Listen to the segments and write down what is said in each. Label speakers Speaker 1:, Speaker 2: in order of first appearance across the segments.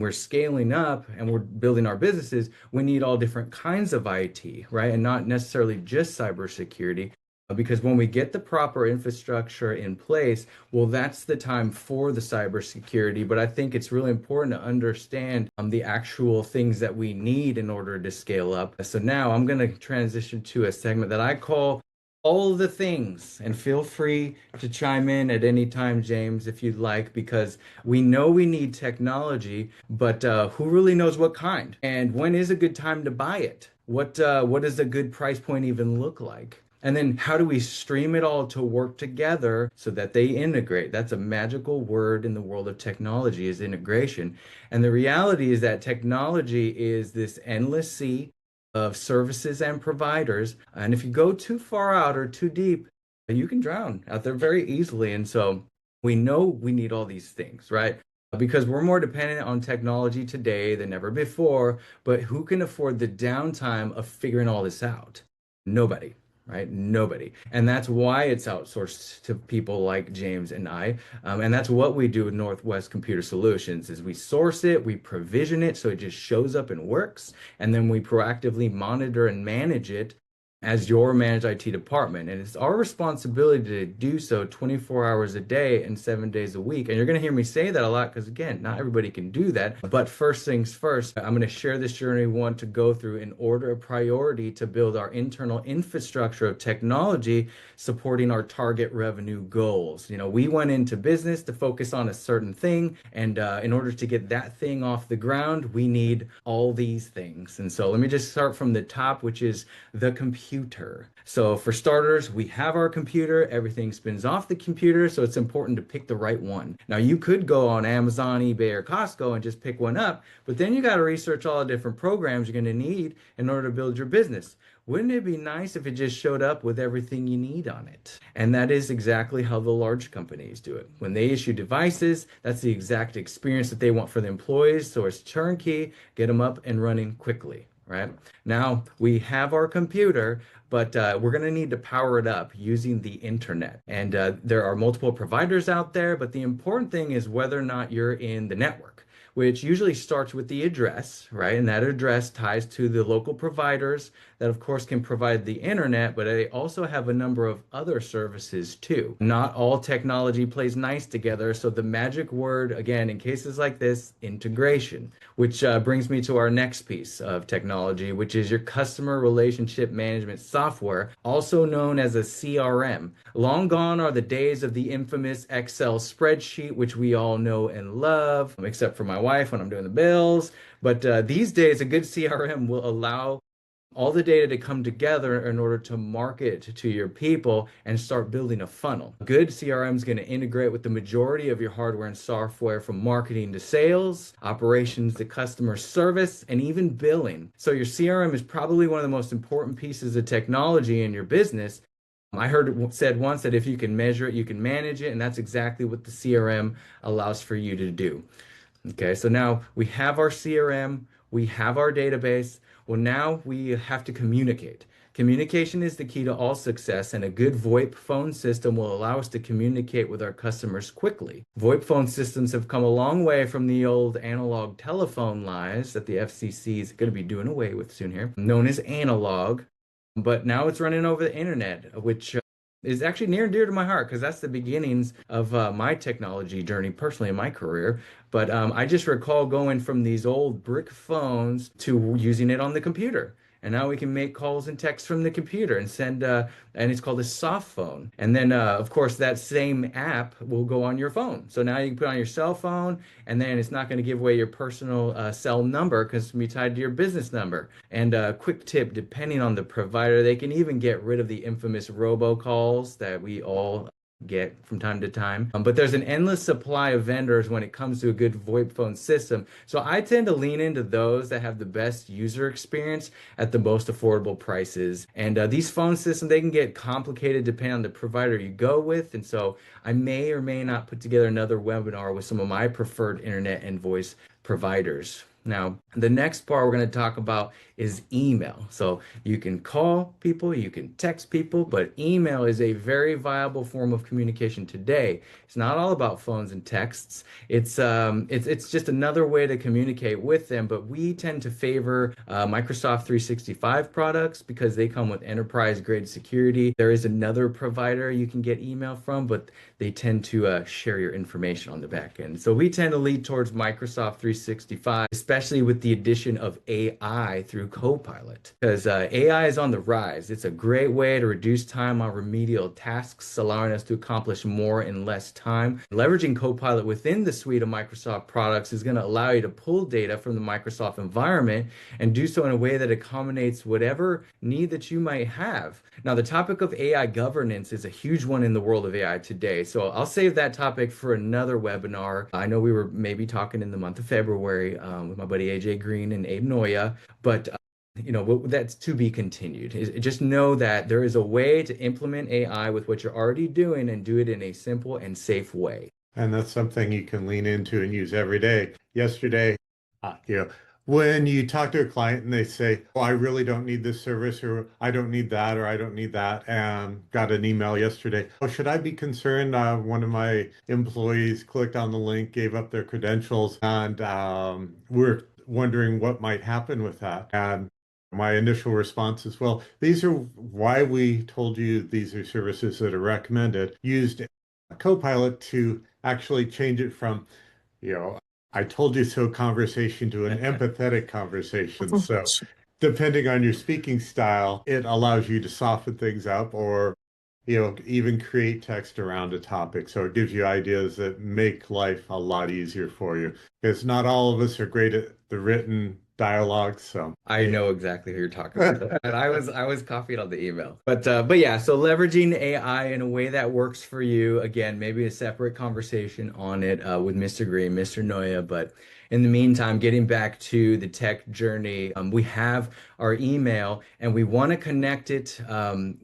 Speaker 1: we're scaling up and we're building our businesses, we need all different kinds of IT, right? And not necessarily just cybersecurity. Because when we get the proper infrastructure in place, well, that's the time for the cybersecurity. But I think it's really important to understand the actual things that we need in order to scale up. So now I'm going to transition to a segment that I call all the things. And feel free to chime in at any time, James, if you'd like, because we know we need technology, but who really knows what kind? And when is a good time to buy it? What does a good price point even look like? And then how do we stream it all to work together so that they integrate? That's a magical word in the world of technology is integration. And the reality is that technology is this endless sea of services and providers. And if you go too far out or too deep, you can drown out there very easily. And so we know we need all these things, right? Because we're more dependent on technology today than ever before. But who can afford the downtime of figuring all this out? Nobody, right? Nobody. And that's why it's outsourced to people like James and I. And that's what we do with Northwest Computer Solutions is we source it, we provision it so it just shows up and works, and then we proactively monitor and manage it as your managed IT department. And it's our responsibility to do so 24 hours a day and 7 days a week. And you're going to hear me say that a lot because, again, not everybody can do that. But first things first, I'm going to share this journey we want to go through in order of priority to build our internal infrastructure of technology supporting our target revenue goals. We went into business to focus on a certain thing. And in order to get that thing off the ground, we need all these things. And so let me just start from the top, which is the computer. So for starters, we have our computer, everything spins off the computer, so it's important to pick the right one. Now you could go on Amazon, eBay, or Costco and just pick one up, but then you got to research all the different programs you're going to need in order to build your business. Wouldn't it be nice if it just showed up with everything you need on it? And that is exactly how the large companies do it. When they issue devices, that's the exact experience that they want for the employees, so it's turnkey, get them up and running quickly. Right now, we have our computer, but we're going to need to power it up using the internet. And there are multiple providers out there, but the important thing is whether or not you're in the network, which usually starts with the address, right? And that address ties to the local providers that, of course, can provide the internet, but they also have a number of other services too. Not all technology plays nice together. So the magic word, again, in cases like this, integration, which brings me to our next piece of technology, which is your customer relationship management software, also known as a CRM. Long gone are the days of the infamous Excel spreadsheet, which we all know and love, except for my wife when I'm doing the bills. But these days, a good CRM will allow all the data to come together in order to market to your people and start building a funnel. A good CRM is going to integrate with the majority of your hardware and software from marketing to sales, operations to customer service, and even billing. So your CRM is probably one of the most important pieces of technology in your business. I heard it said once that if you can measure it, you can manage it, and that's exactly what the CRM allows for you to do. Okay, so now we have our CRM, we have our database. Well, now we have to communicate. Communication is the key to all success, and a good VoIP phone system will allow us to communicate with our customers quickly. VoIP phone systems have come a long way from the old analog telephone lines that the FCC is going to be doing away with soon here, known as analog. But now it's running over the internet, which is actually near and dear to my heart because that's the beginnings of my technology journey personally in my career. But I just recall going from these old brick phones to using it on the computer. And now we can make calls and texts from the computer and send, and it's called a soft phone. And then, of course, that same app will go on your phone. So now you can put it on your cell phone, and then it's not going to give away your personal cell number because it's going to be tied to your business number. And quick tip, depending on the provider, they can even get rid of the infamous robocalls that we all get from time to time. But there's an endless supply of vendors when it comes to a good VoIP phone system. So I tend to lean into those that have the best user experience at the most affordable prices. And these phone systems, they can get complicated depending on the provider you go with. And so I may or may not put together another webinar with some of my preferred internet and voice providers. Now, the next part we're going to talk about is email. So you can call people, you can text people, but email is a very viable form of communication today. It's not all about phones and texts. It's just another way to communicate with them. But we tend to favor Microsoft 365 products because they come with enterprise grade security. There is another provider you can get email from, but they tend to share your information on the back end. So we tend to lead towards Microsoft 365, especially with the addition of AI through Copilot, because AI is on the rise. It's a great way to reduce time on remedial tasks, allowing us to accomplish more in less time. Leveraging Copilot within the suite of Microsoft products is going to allow you to pull data from the Microsoft environment and do so in a way that accommodates whatever need that you might have. Now, the topic of AI governance is a huge one in the world of AI today. So I'll save that topic for another webinar. I know we were maybe talking in the month of February with my buddy AJ Green and Abe Noya, but that's to be continued. Just know that there is a way to implement AI with what you're already doing and do it in a simple and safe way.
Speaker 2: And that's something you can lean into and use every day. Yesterday, you know, when you talk to a client and they say, "Oh, I really don't need this service," or "I don't need that," or "I don't need that," and got an email yesterday, "Oh, should I be concerned?" One of my employees clicked on the link, gave up their credentials, and we're wondering what might happen with that. And my initial response is, well, these are why we told you these are services that are recommended. Used Copilot to actually change it from, you know, I told you so conversation to an empathetic conversation. So depending on your speaking style, it allows you to soften things up or, even create text around a topic. So it gives you ideas that make life a lot easier for you. Because not all of us are great at the written dialogue. So
Speaker 1: I know exactly who you're talking about. And I was copied on the email. But yeah, so leveraging AI in a way that works for you. Again, maybe a separate conversation on it with Mr. Green, Mr. Noya. But in the meantime, getting back to the tech journey, we have our email and we want to connect it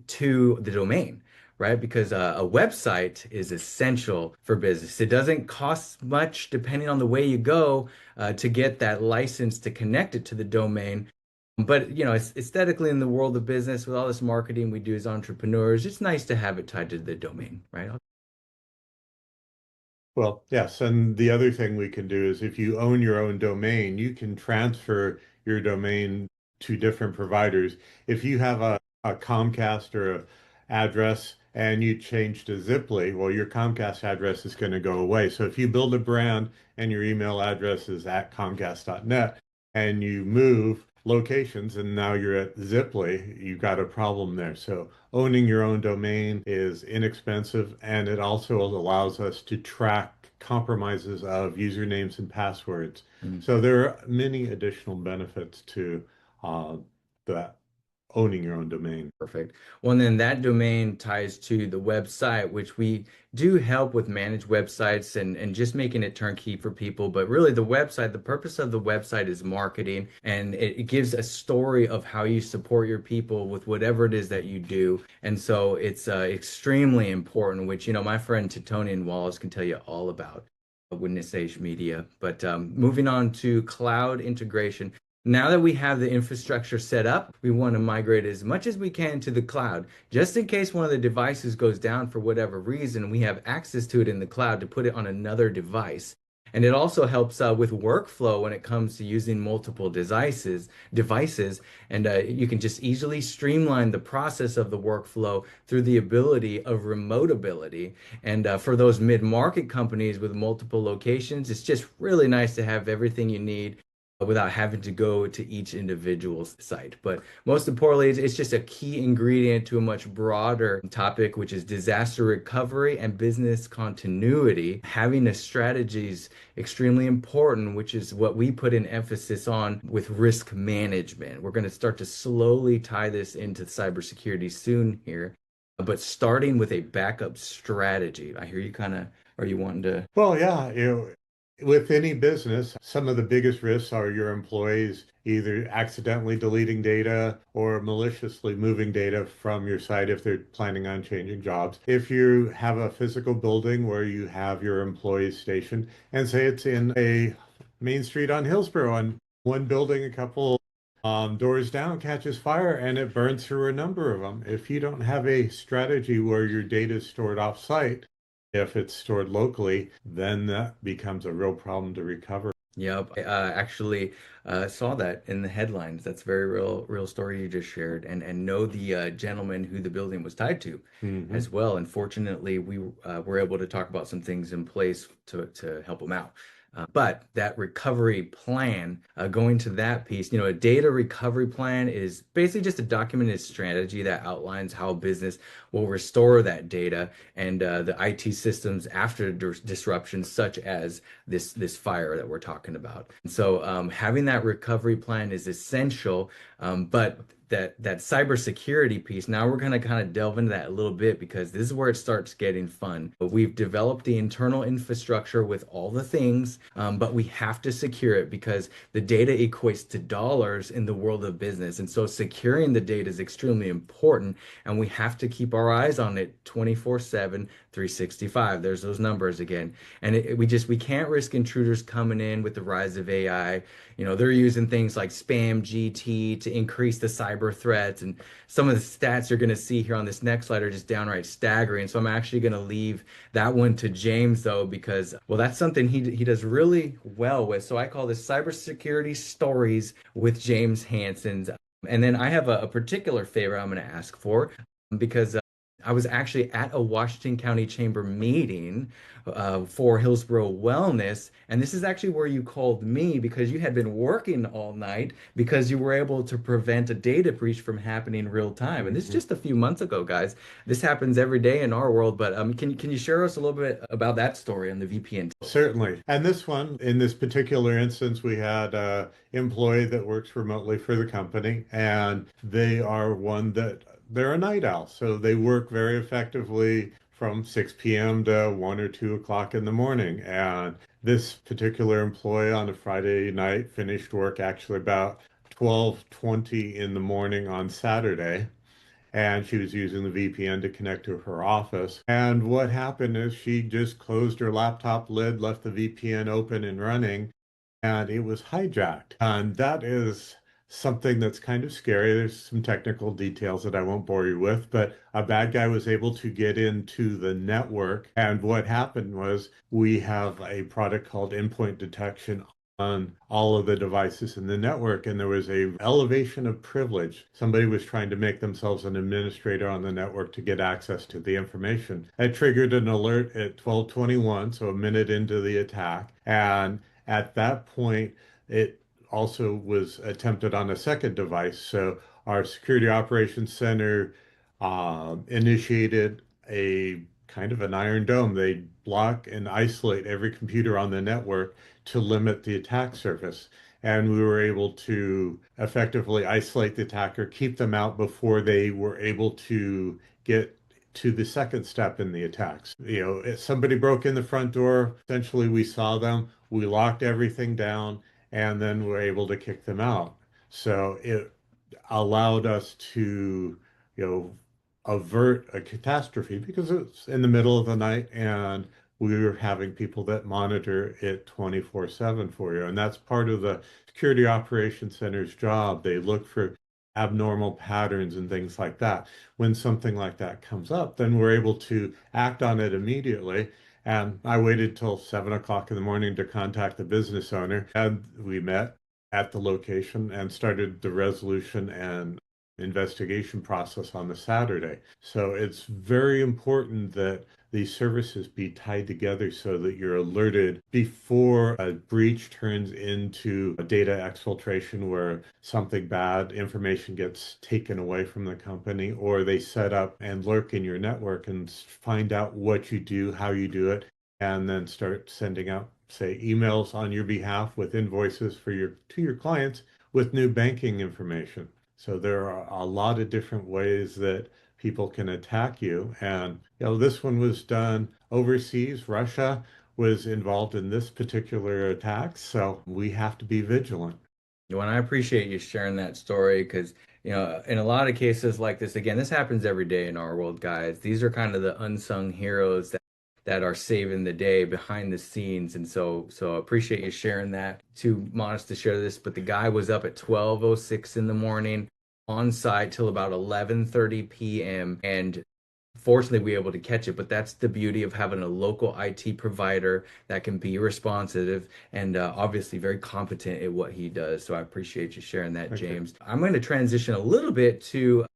Speaker 1: to the domain. Right? Because a website is essential for business. It doesn't cost much depending on the way you go to get that license to connect it to the domain. But it's aesthetically in the world of business with all this marketing we do as entrepreneurs, it's nice to have it tied to the domain, right?
Speaker 2: Well, yes. And the other thing we can do is if you own your own domain, you can transfer your domain to different providers. If you have a Comcast or a address and you change to Ziply, well, your Comcast address is going to go away. So if you build a brand and your email address is at comcast.net and you move locations and now you're at Ziply, you've got a problem there. So owning your own domain is inexpensive and it also allows us to track compromises of usernames and passwords.
Speaker 1: Mm.
Speaker 2: So there are many additional benefits to uh, that owning your own domain.
Speaker 1: Perfect. Well, and then that domain ties to the website, which we do help with managed websites and just making it turnkey for people. But really, the website, the purpose of the website is marketing, and it gives a story of how you support your people with whatever it is that you do. And so it's extremely important, which, my friend Titonian Wallace can tell you all about. Witness Age Media. But moving on to cloud integration. Now that we have the infrastructure set up, we want to migrate as much as we can to the cloud, just in case one of the devices goes down for whatever reason, we have access to it in the cloud to put it on another device. And it also helps with workflow when it comes to using multiple devices, and you can just easily streamline the process of the workflow through the ability of remote ability. And for those mid-market companies with multiple locations, it's just really nice to have everything you need without having to go to each individual site. But most importantly, it's just a key ingredient to a much broader topic, which is disaster recovery and business continuity. Having a strategy is extremely important, which is what we put an emphasis on with risk management. We're going to start to slowly tie this into cybersecurity soon here, but starting with a backup strategy. I hear you kind of, are you wanting to?
Speaker 2: Well, yeah, with any business, some of the biggest risks are your employees either accidentally deleting data or maliciously moving data from your site if they're planning on changing jobs. If you have a physical building where you have your employees stationed and say it's in a main street on Hillsborough and One building a couple doors down catches fire and it burns through a number of them. If you don't have a strategy where your data is stored off-site, if it's stored locally, then that becomes a real problem to recover.
Speaker 1: Yep, I actually saw that in the headlines. That's a very real story you just shared, and know the gentleman who the building was tied to
Speaker 2: Hmm.
Speaker 1: as well. And fortunately, we were able to talk about some things in place to help him out. But that recovery plan, going to that piece, a data recovery plan is basically just a documented strategy that outlines how business will restore that data and the IT systems after disruptions, such as this fire that we're talking about. And so having that recovery plan is essential, but that cybersecurity piece, now we're going to kind of delve into that a little bit because this is where it starts getting fun. But we've developed the internal infrastructure with all the things, but we have to secure it because the data equates to dollars in the world of business. And so securing the data is extremely important, and we have to keep our eyes on it 24/7, 365. There's those numbers again. And we can't risk intruders coming in with the rise of AI. They're using things like spam GT to increase the cyber threats. And some of the stats you're going to see here on this next slide are just downright staggering. So I'm actually going to leave that one to James, though, because, well, that's something he does really well with. So I call this cybersecurity stories with James Hansen's. And then I have a particular favor I'm going to ask for because I was actually at a Washington County Chamber meeting for Hillsborough Wellness, and this is actually where you called me because you had been working all night because you were able to prevent a data breach from happening real time. And this is
Speaker 2: Hmm.
Speaker 1: just a few months ago, guys. This happens every day in our world, but can you share us a little bit about that story on the VPN?
Speaker 2: Certainly. And this one, in this particular instance, we had a employee that works remotely for the company, and they are one that they're a night owl. So they work very effectively from 6 p.m. to 1 or 2 o'clock in the morning. And this particular employee on a Friday night finished work actually about 12:20 in the morning on Saturday, and she was using the VPN to connect to her office. And what happened is she just closed her laptop lid, left the VPN open and running, and it was hijacked. And that is something that's kind of scary. There's some technical details that I won't bore you with, but a bad guy was able to get into the network. And what happened was we have a product called endpoint detection on all of the devices in the network, and there was a elevation of privilege. Somebody was trying to make themselves an administrator on the network to get access to the information. That triggered an alert at 12:21, so a minute into the attack, and at that point, it also was attempted on a second device. So our Security Operations Center initiated a kind of an iron dome. They block and isolate every computer on the network to limit the attack surface. And we were able to effectively isolate the attacker, keep them out before they were able to get to the second step in the attacks. If somebody broke in the front door, essentially we saw them, we locked everything down, and then we're able to kick them out. So it allowed us to, you know, avert a catastrophe because it's in the middle of the night and we were having people that monitor it 24/7 for you. And that's part of the Security Operations Center's job. They look for abnormal patterns and things like that. When something like that comes up, then we're able to act on it immediately. And I waited till 7 o'clock in the morning to contact the business owner. And we met at the location and started the resolution and investigation process on the Saturday. So it's very important that these services be tied together so that you're alerted before a breach turns into a data exfiltration where something bad information gets taken away from the company, or they set up and lurk in your network and find out what you do, how you do it, and then start sending out, say, emails on your behalf with invoices for your to your clients with new banking information. So there are a lot of different ways that people can attack you. And this one was done overseas. Russia was involved in this particular attack, so we have to be vigilant.
Speaker 1: And I appreciate you sharing that story because, in a lot of cases like this, again, this happens every day in our world, guys. These are kind of the unsung heroes that are saving the day behind the scenes. And so I appreciate you sharing that. Too modest to share this, but the guy was up at 12:06 in the morning on site till about 11:30 p.m. and fortunately we were able to catch it. But that's the beauty of having a local IT provider that can be responsive and obviously very competent at what he does. So I appreciate you sharing that,
Speaker 2: Okay.
Speaker 1: James. I'm going to transition a little bit to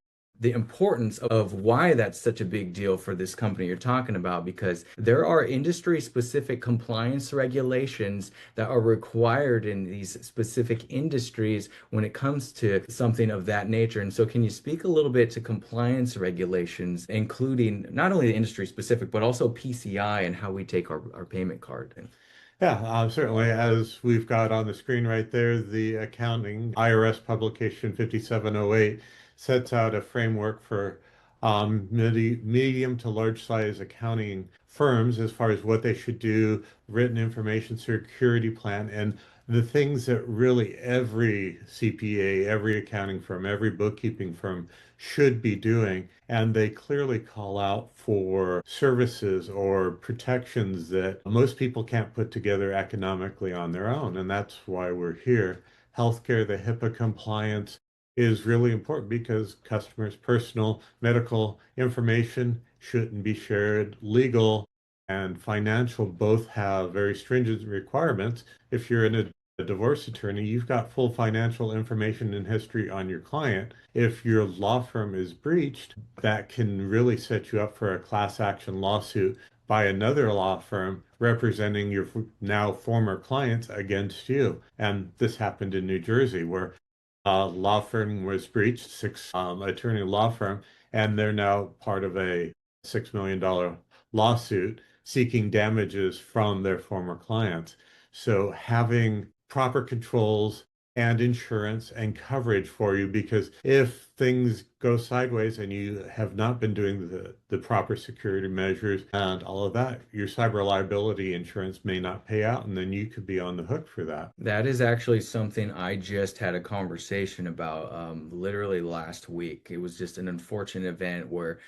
Speaker 1: the importance of why that's such a big deal for this company you're talking about, because there are industry specific compliance regulations that are required in these specific industries when it comes to something of that nature. And so, can you speak a little bit to compliance regulations, including not only the industry specific, but also PCI and how we take our payment card?
Speaker 2: Yeah, certainly. As we've got on the screen right there, the accounting IRS publication 5708 sets out a framework for medium to large size accounting firms as far as what they should do, written information security plan, and the things that really every CPA, every accounting firm, every bookkeeping firm should be doing. And they clearly call out for services or protections that most people can't put together economically on their own. And that's why we're here. Healthcare, the HIPAA compliance is really important because customers' personal medical information shouldn't be shared. Legal and financial both have very stringent requirements. If you're in a divorce attorney, you've got full financial information and history on your client. If your law firm is breached, that can really set you up for a class action lawsuit by another law firm representing your now former clients against you. And this happened in New Jersey where a law firm was breached, six attorney law firm, and they're now part of a $6 million lawsuit seeking damages from their former clients. So having proper controls and insurance and coverage for you, because if things go sideways and you have not been doing the proper security measures and all of that, your cyber liability insurance may not pay out, and then you could be on the hook for that.
Speaker 1: That is actually something I just had a conversation about literally last week. It was just an unfortunate event where,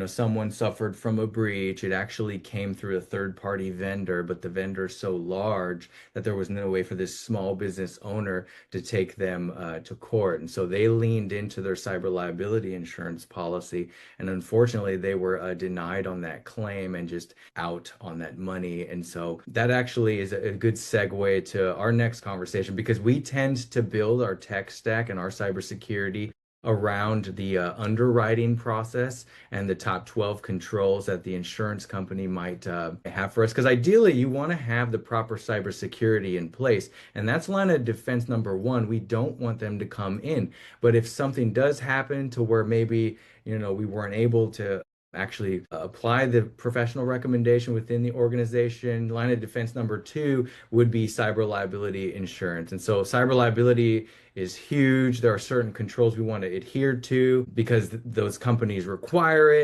Speaker 1: someone suffered from a breach. It actually came through a third party vendor, but the vendor is so large that there was no way for this small business owner to take them to court. And so they leaned into their cyber liability insurance policy. And unfortunately, they were denied on that claim and just out on that money. And so that actually is a good segue to our next conversation because we tend to build our tech stack and our cybersecurity around the underwriting process and the top 12 controls that the insurance company might have for us. Because ideally, you want to have the proper cybersecurity in place. And that's line of defense number one. We don't want them to come in. But if something does happen to where maybe, we weren't able to actually apply the professional recommendation within the organization. Line of defense number two would be cyber liability insurance. And so cyber liability is huge. There are certain controls we want to adhere to because those companies require it.